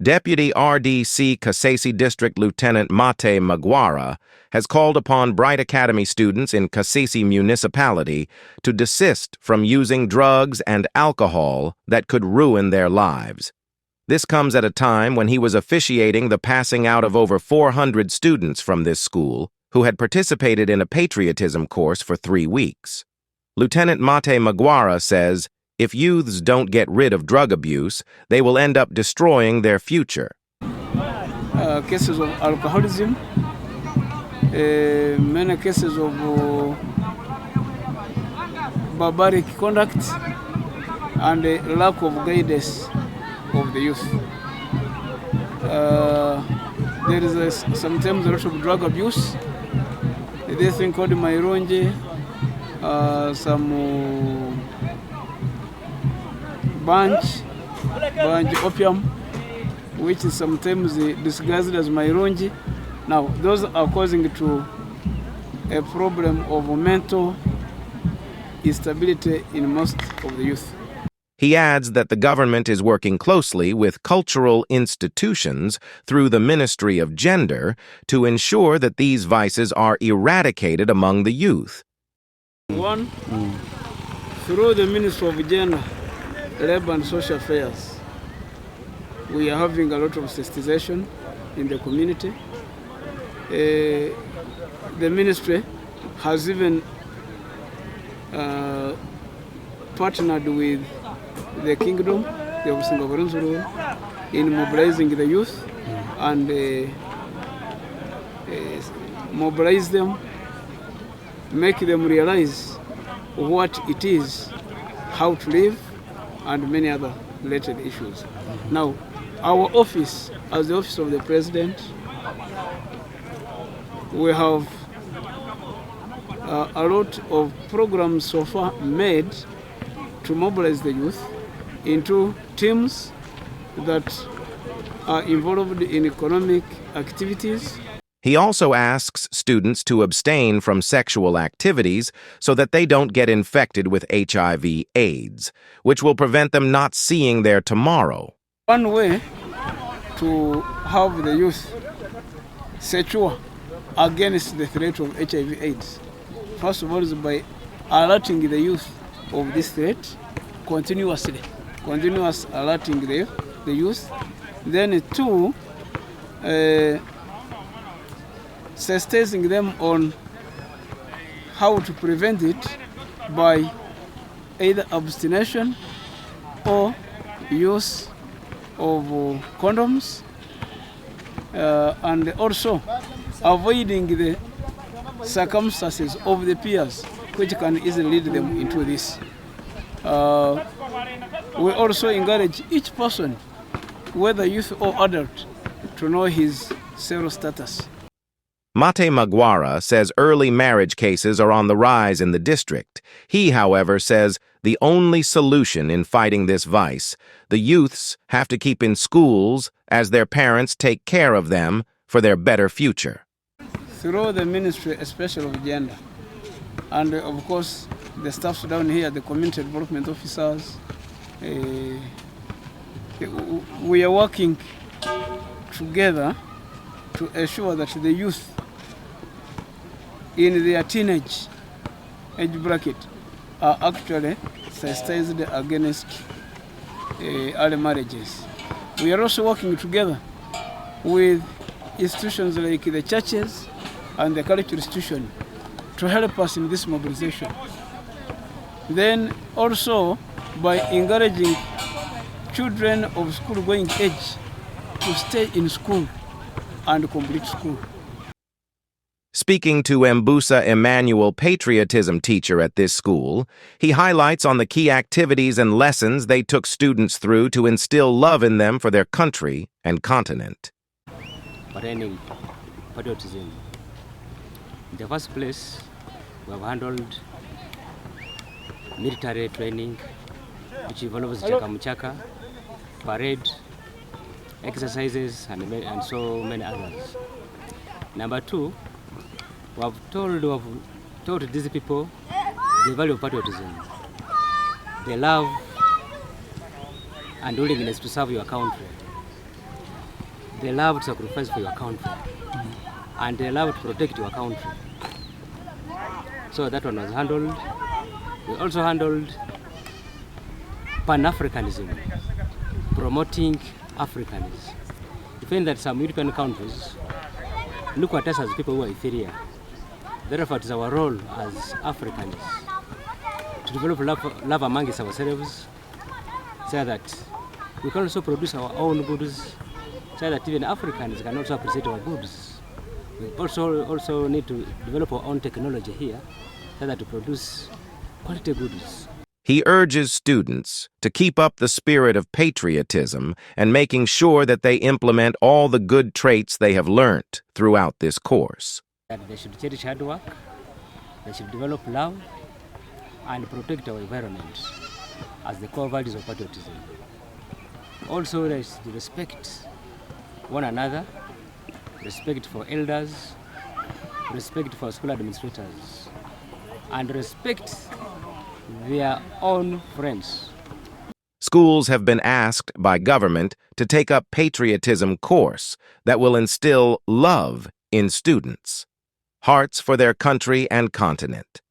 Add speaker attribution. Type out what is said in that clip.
Speaker 1: Deputy RDC Kasese District Lieutenant Maate Magwara has called upon Bright Academy students in Kasese municipality to desist from using drugs and alcohol that could ruin their lives. This comes at a time when he was officiating the passing out of over 400 students from this school who had participated in a patriotism course for 3 weeks. Lieutenant Maate Magwara says, if youths don't get rid of drug abuse, they will end up destroying their future.
Speaker 2: Cases of alcoholism, many cases of barbaric conduct, and lack of guidance of the youth. There is sometimes a lot of drug abuse. This thing called maironje, some bunch opium, which is sometimes disguised as maironji. Now, those are causing to a problem of mental instability in most of the youth.
Speaker 1: He adds that the government is working closely with cultural institutions through the Ministry of Gender to ensure that these vices are eradicated among the youth.
Speaker 2: One, through the Ministry of Gender, Labor and Social Affairs, we are having a lot of sensitization in the community. The ministry has even partnered with the kingdom, the Obusinga in mobilizing the youth and mobilize them, make them realize what it is, how to live, and many other related issues. Now, our office, as the Office of the President, we have a lot of programs so far made to mobilize the youth into teams that are involved in economic activities.
Speaker 1: He also asks students to abstain from sexual activities so that they don't get infected with HIV/AIDS, which will prevent them not seeing their tomorrow.
Speaker 2: One way to have the youth secure against the threat of HIV/AIDS, first of all, is by alerting the youth of this threat continuously, alerting the youth. Then two, sensitizing them on how to prevent it by either abstination or use of condoms, and also avoiding the circumstances of the peers which can easily lead them into this. We also encourage each person, whether youth or adult, to know his civil status.
Speaker 1: Maate Magwara says early marriage cases are on the rise in the district. He, however, says the only solution in fighting this vice, the youths have to keep in schools as their parents take care of them for their better future.
Speaker 2: Through the Ministry, especially of Gender, and of course the staffs down here, the community development officers, we are working together to ensure that the youth in their teenage age bracket are actually sensitized against early marriages. We are also working together with institutions like the churches and the cultural institution to help us in this mobilization. Then also by encouraging children of school-going age to stay in school and complete school.
Speaker 1: Speaking to Mbusa Emmanuel, patriotism teacher at this school, he highlights on the key activities and lessons they took students through to instill love in them for their country and continent.
Speaker 3: Training patriotism. In the first place, we have handled military training, which involves chaka-muchaka, parade, exercises, and so many others. Number two, we have taught these people the value of patriotism, the love and willingness to serve your country. the love to sacrifice for your country, and the love to protect your country. So that one was handled. We also handled Pan-Africanism, promoting Africans. We find that some European countries look at us as people who are inferior. Therefore, it is our role as Africans to develop love amongst ourselves, so that we can also produce our own goods, so that even Africans can also appreciate our goods. We also need to develop our own technology here, so that to produce quality goods.
Speaker 1: He urges students to keep up the spirit of patriotism and making sure that they implement all the good traits they have learnt throughout this course.
Speaker 3: That they should cherish hard work, they should develop love, and protect our environment as the core values of patriotism. Also, they should respect one another, respect for elders, respect for school administrators, and respect their own friends.
Speaker 1: Schools have been asked by government to take up patriotism course that will instill love in students, hearts for their country and continent.